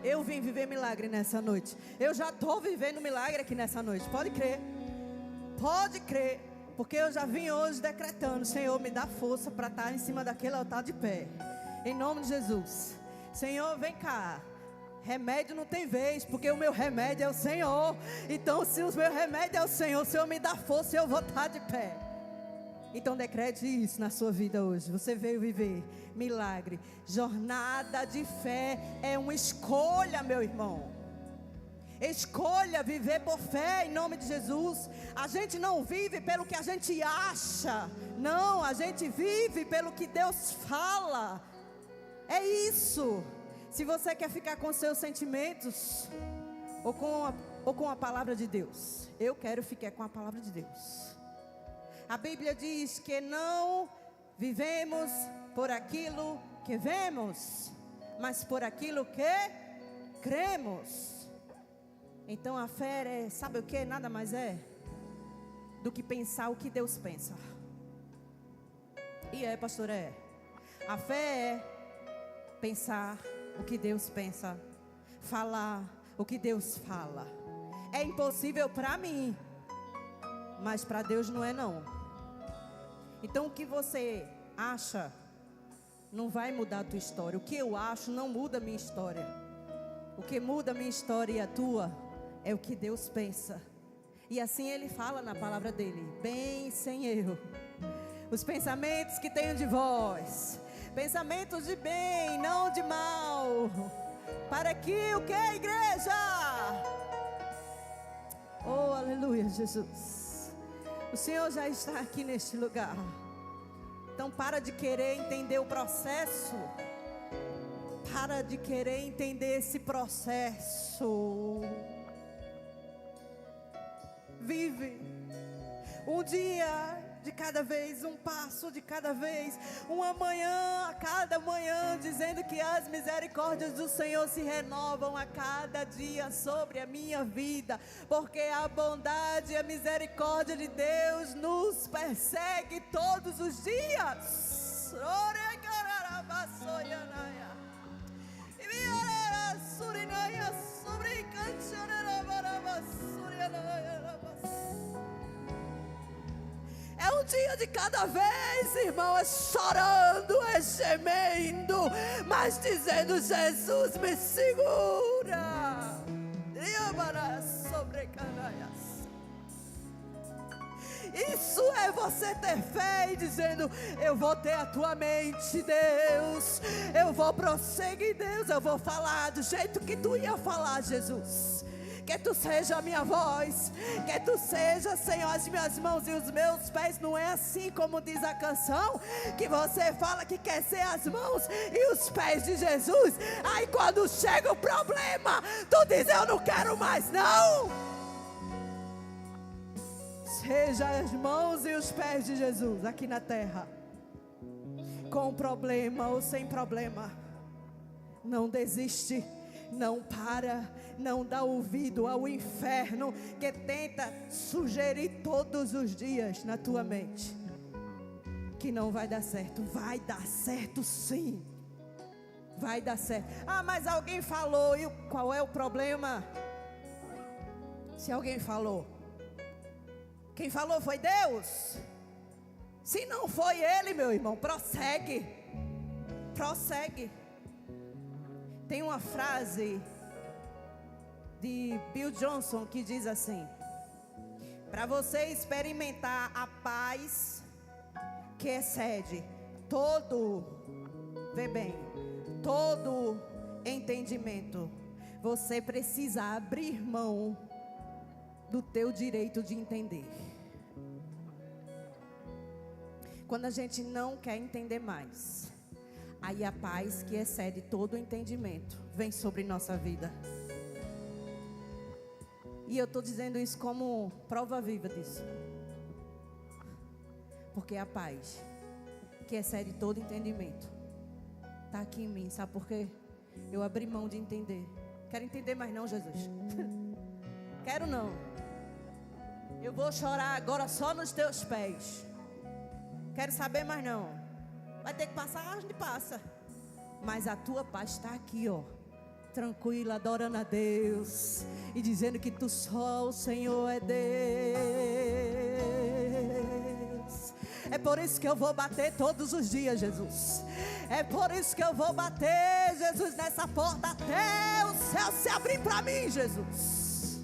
Speaker 3: Eu vim viver milagre nessa noite. Eu já estou vivendo milagre aqui nessa noite. Pode crer. Pode crer. Porque eu já vim hoje decretando: Senhor, me dá força para estar em cima daquele altar de pé. Em nome de Jesus. Senhor, vem cá. Remédio não tem vez, porque o meu remédio é o Senhor. Então, se o meu remédio é o Senhor me dá força, eu vou estar de pé. Então decrete isso na sua vida hoje. Você veio viver milagre. Jornada de fé é uma escolha, meu irmão. Escolha viver por fé em nome de Jesus. A gente não vive pelo que a gente acha. Não, a gente vive pelo que Deus fala. É isso. Se você quer ficar com seus sentimentos ou com a palavra de Deus, eu quero ficar com a palavra de Deus. A Bíblia diz que não vivemos por aquilo que vemos, mas por aquilo que cremos. Então a fé é, sabe o que? Nada mais é do que pensar o que Deus pensa. E pastor, a fé é pensar o que Deus pensa, falar o que Deus fala. É impossível para mim, mas para Deus não é não. Então o que você acha não vai mudar a tua história. O que eu acho não muda a minha história. O que muda a minha história e a tua é o que Deus pensa. E assim Ele fala na palavra dele: bem sem erro, os pensamentos que tenho de vós, pensamentos de bem, não de mal, para que o que, igreja? Oh, aleluia, Jesus. O Senhor já está aqui neste lugar. Então para de querer entender o processo. Para de querer entender esse processo. Vive um dia de cada vez, um passo de cada vez, uma manhã a cada manhã, dizendo que as misericórdias do Senhor se renovam a cada dia sobre a minha vida, porque a bondade e a misericórdia de Deus nos persegue todos os dias. É um dia de cada vez, irmão, é chorando, é gemendo, mas dizendo: Jesus, me segura. Isso é você ter fé e dizendo: eu vou ter a tua mente, Deus. Eu vou prosseguir, Deus. Eu vou falar do jeito que tu ia falar, Jesus. Que tu seja a minha voz, que tu seja, Senhor, as minhas mãos e os meus pés. Não é assim como diz a canção, que você fala que quer ser as mãos e os pés de Jesus. Aí quando chega o problema, tu diz: eu não quero mais não. Seja as mãos e os pés de Jesus aqui na terra, com problema ou sem problema. Não desiste, não para, não dá ouvido ao inferno que tenta sugerir todos os dias na tua mente que não vai dar certo. Vai dar certo sim, vai dar certo. Ah, mas alguém falou. E qual é o problema? Se alguém falou, quem falou foi Deus. Se não foi Ele, meu irmão, prossegue. Prossegue. Tem uma frase de Bill Johnson que diz assim: para você experimentar a paz que excede todo, vê bem, todo entendimento, você precisa abrir mão do teu direito de entender. Quando a gente não quer entender mais, aí a paz que excede todo o entendimento vem sobre nossa vida. E eu estou dizendo isso como prova viva disso. Porque a paz que excede todo entendimento está aqui em mim. Sabe por quê? Eu abri mão de entender. Quero entender mais não, Jesus. Quero não. Eu vou chorar agora só nos teus pés. Quero saber mais não. Vai ter que passar, a gente passa. Mas a tua paz está aqui, ó. Tranquila, adorando a Deus. E dizendo que tu só, o Senhor é Deus. É por isso que eu vou bater todos os dias, Jesus. É por isso que eu vou bater, Jesus, nessa porta até o céu se abrir para mim, Jesus.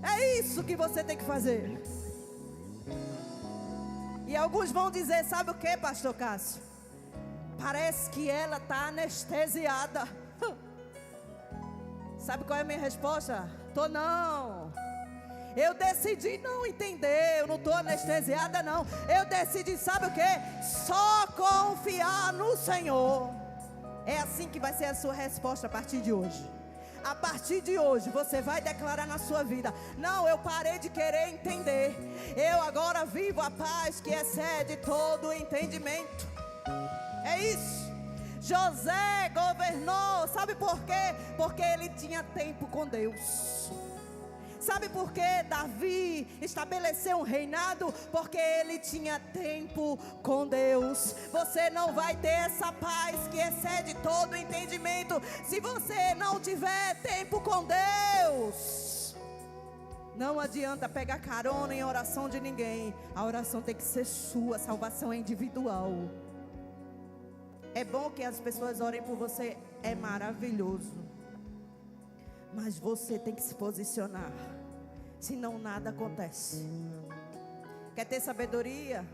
Speaker 3: É isso que você tem que fazer. E alguns vão dizer, sabe o que, pastor Cássio? Parece que ela está anestesiada. Sabe qual é a minha resposta? Tô não. Eu decidi não entender, eu não estou anestesiada não. Eu decidi, sabe o que? Só confiar no Senhor. É assim que vai ser a sua resposta a partir de hoje. A partir de hoje você vai declarar na sua vida: não, eu parei de querer entender. Eu agora vivo a paz que excede todo o entendimento. É isso. José governou, sabe por quê? Porque ele tinha tempo com Deus. Sabe por que Davi estabeleceu um reinado? Porque ele tinha tempo com Deus. Você não vai ter essa paz que excede todo o entendimento se você não tiver tempo com Deus. Não adianta pegar carona em oração de ninguém. A oração tem que ser sua, a salvação é individual. É bom que as pessoas orem por você, é maravilhoso. Mas você tem que se posicionar, senão nada acontece. Quer ter sabedoria,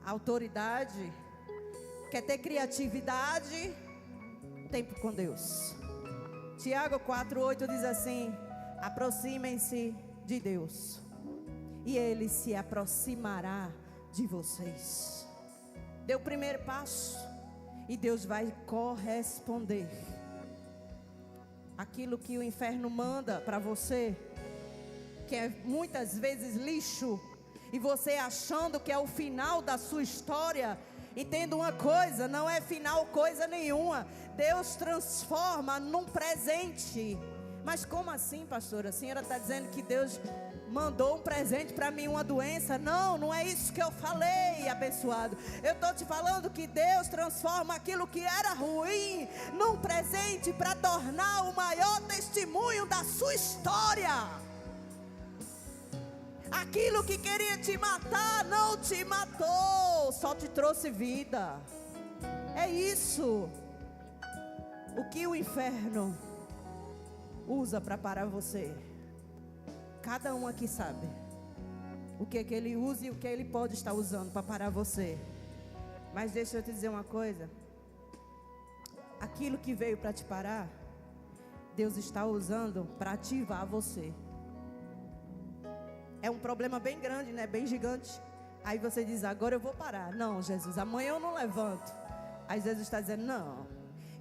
Speaker 3: autoridade, quer ter criatividade? Tempo com Deus. Tiago 4:8 diz assim: aproximem-se de Deus, e Ele se aproximará de vocês. Dê o primeiro passo, e Deus vai corresponder. Aquilo que o inferno manda para você, que é muitas vezes lixo, e você achando que é o final da sua história. Entenda uma coisa, não é final coisa nenhuma. Deus transforma num presente. Mas como assim, pastora? A senhora está dizendo que Deus mandou um presente para mim, uma doença? Não, não é isso que eu falei, abençoado. Eu estou te falando que Deus transforma aquilo que era ruim num presente para tornar o maior testemunho da sua história. Aquilo que queria te matar não te matou, só te trouxe vida. É isso. O que o inferno usa para parar você, cada um aqui sabe o que é que ele usa e o que ele pode estar usando para parar você. Mas deixa eu te dizer uma coisa: aquilo que veio para te parar, Deus está usando para ativar você. É um problema bem grande, né? Bem gigante. Aí você diz: agora eu vou parar. Não, Jesus, amanhã eu não levanto. Aí Jesus está dizendo: não,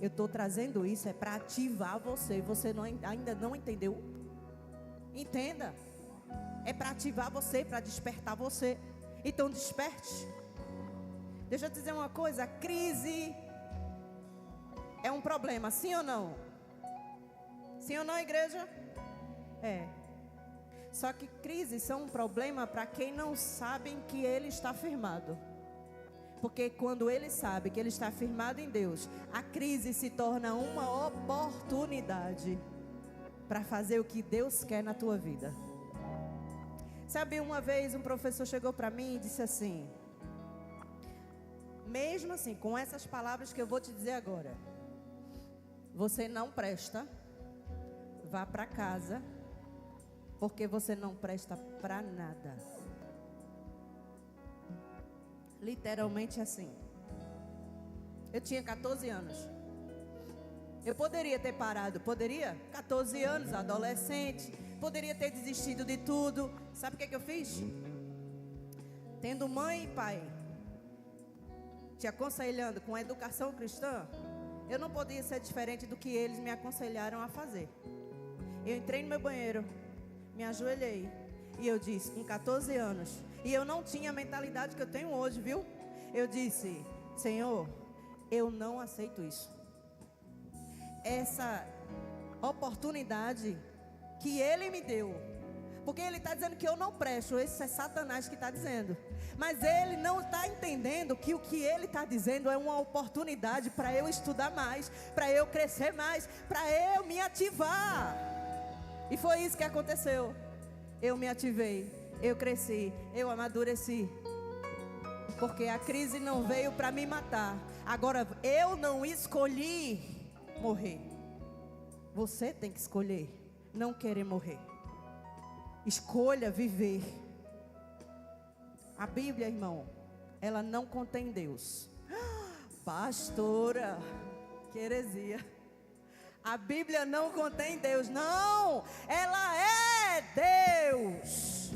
Speaker 3: eu estou trazendo isso, é para ativar você. Você ainda não entendeu? Entenda. É para ativar você, para despertar você. Então desperte. Deixa eu te dizer uma coisa: a crise é um problema, sim ou não? Sim ou não, igreja? É. Só que crises são um problema para quem não sabe que ele está firmado. Porque quando ele sabe que ele está firmado em Deus, a crise se torna uma oportunidade para fazer o que Deus quer na tua vida. Sabe, uma vez um professor chegou para mim e disse assim, mesmo assim, com essas palavras que eu vou te dizer agora: você não presta, vá para casa, porque você não presta para nada. Literalmente assim. Eu tinha 14 anos. Eu poderia ter parado, poderia? 14 anos, adolescente, poderia ter desistido de tudo. Sabe o que eu fiz? Tendo mãe e pai te aconselhando com a educação cristã, eu não podia ser diferente do que eles me aconselharam a fazer. Eu entrei no meu banheiro, me ajoelhei e eu disse, com 14 anos, e eu não tinha a mentalidade que eu tenho hoje, viu? Eu disse: Senhor, eu não aceito isso. Essa oportunidade que Ele me deu, porque Ele está dizendo que eu não presto, esse é Satanás que está dizendo, mas Ele não está entendendo que o que Ele está dizendo é uma oportunidade para eu estudar mais, para eu crescer mais, para eu me ativar. E foi isso que aconteceu. Eu me ativei, eu cresci, eu amadureci. Porque a crise não veio para me matar. Agora, eu não escolhi morrer. Você tem que escolher não querer morrer. Escolha viver. A Bíblia, irmão, ela não contém Deus. Pastora, que heresia. A Bíblia não contém Deus, não. Ela é Deus.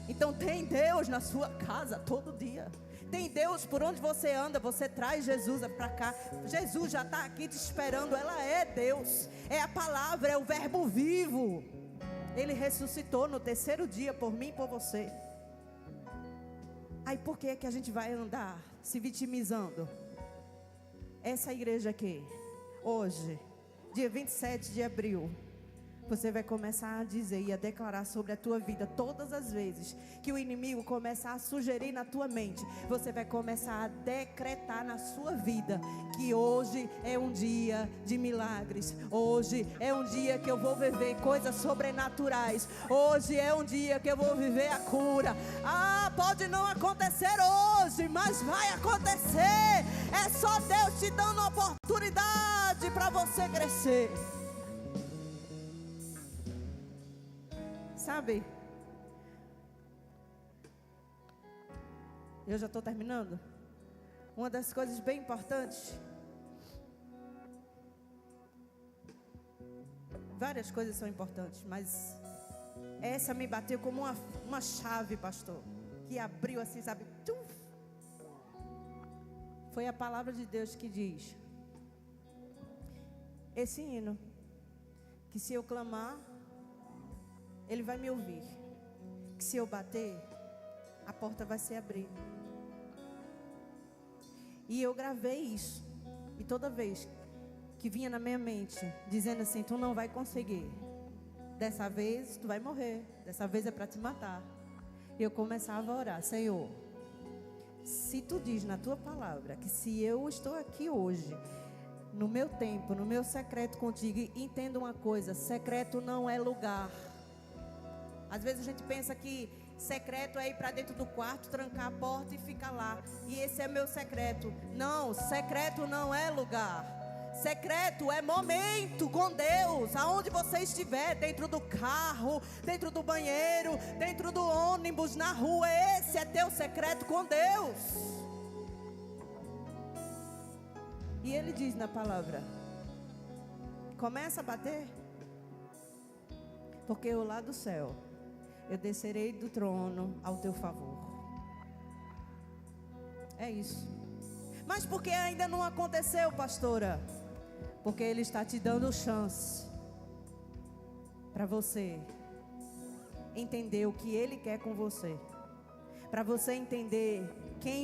Speaker 3: Então tem Deus na sua casa todo dia. Tem Deus por onde você anda, você traz Jesus para cá. Jesus já está aqui te esperando. Ela é Deus, é a palavra, é o verbo vivo. Ele ressuscitou no terceiro dia por mim e por você. Aí por que é que a gente vai andar se vitimizando? Essa igreja aqui, hoje, dia 27 de abril, você vai começar a dizer e a declarar sobre a tua vida todas as vezes que o inimigo começar a sugerir na tua mente. Você vai começar a decretar na sua vida que hoje é um dia de milagres. Hoje é um dia que eu vou viver coisas sobrenaturais. Hoje é um dia que eu vou viver a cura. Pode não acontecer hoje, mas vai acontecer. É só Deus te dando oportunidade para você crescer. Sabe? Eu já estou terminando. Uma das coisas bem importantes. Várias coisas são importantes, mas essa me bateu como uma chave, pastor. Que abriu assim, sabe? Foi a palavra de Deus que diz: esse hino, que se eu clamar, Ele vai me ouvir. Que se eu bater, a porta vai se abrir. E eu gravei isso. E toda vez que vinha na minha mente, dizendo assim: tu não vai conseguir. Dessa vez tu vai morrer. Dessa vez é para te matar. E eu começava a orar: Senhor, se tu diz na tua palavra que se eu estou aqui hoje, no meu tempo, no meu secreto contigo, e entenda uma coisa: secreto não é lugar. Às vezes a gente pensa que secreto é ir para dentro do quarto, trancar a porta e ficar lá. E esse é meu secreto. Não, secreto não é lugar. Secreto é momento com Deus. Aonde você estiver, dentro do carro, dentro do banheiro, dentro do ônibus, na rua, esse é teu secreto com Deus. E Ele diz na palavra: começa a bater, porque eu lá do céu, eu descerei do trono ao teu favor. É isso. Mas por que ainda não aconteceu, pastora? Porque Ele está te dando chance para você entender o que Ele quer com você, para você entender quem